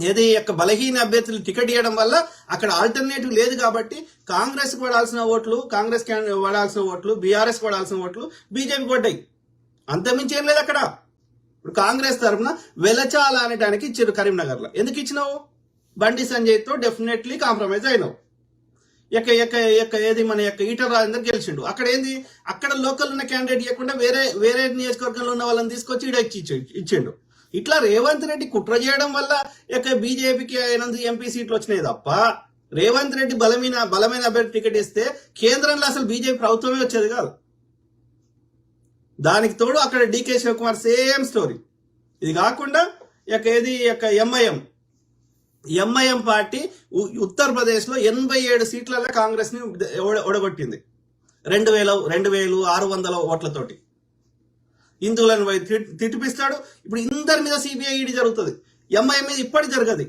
ఏది యొక్క బలహీన అభ్యర్థులు టికెట్ ఇవ్వడం వల్ల అక్కడ ఆల్టర్నేటివ్ లేదు కాబట్టి కాంగ్రెస్ కు పడాల్సిన ఓట్లు కాంగ్రెస్ పడాల్సిన ఓట్లు, బీఆర్ఎస్ పడాల్సిన ఓట్లు బీజేపీ పడ్డాయి. అంతమించి ఏం లేదు అక్కడ. ఇప్పుడు కాంగ్రెస్ తరఫున వెలచాల అనడానికి ఇచ్చారు కరీంనగర్ లో. ఎందుకు ఇచ్చినావు? బండి సంజయ్ తో డెఫినెట్లీ కాంప్రమైజ్ అయినావు. ఏది మన ఈటల రాజేందర్ గెలిచిండు. అక్కడ ఏంది, అక్కడ లోకల్ ఉన్న క్యాండిడేట్ ఇవ్వకుండా వేరే నియోజకవర్గంలో ఉన్న వాళ్ళని తీసుకొచ్చి ఈడ ఇచ్చిండు. ఇట్లా రేవంత్ రెడ్డి కుట్ర చేయడం వల్ల బీజేపీకి 8 ఎంపీ సీట్లు వచ్చినాయి తప్ప రేవంత్ రెడ్డి బలమైన అభ్యర్థి టికెట్ ఇస్తే కేంద్రంలో అసలు బీజేపీ ప్రభుత్వమే వచ్చేది కాదు. దానికి తోడు అక్కడ డీకే శివకుమార్ సేమ్ స్టోరీ. ఇది కాకుండా ఏది ఎంఐఎం పార్టీ ఉత్తరప్రదేశ్ లో 87 సీట్లలో కాంగ్రెస్ ని ఓడగొట్టింది 2600 ఓట్లతోటి. హిందువులను తిట్టిపిస్తాడు. ఇప్పుడు ఇందరి మీద సిబిఐ ఈడీ జరుగుతుంది, ఎంఐఎం మీద ఇప్పటి జరగదు.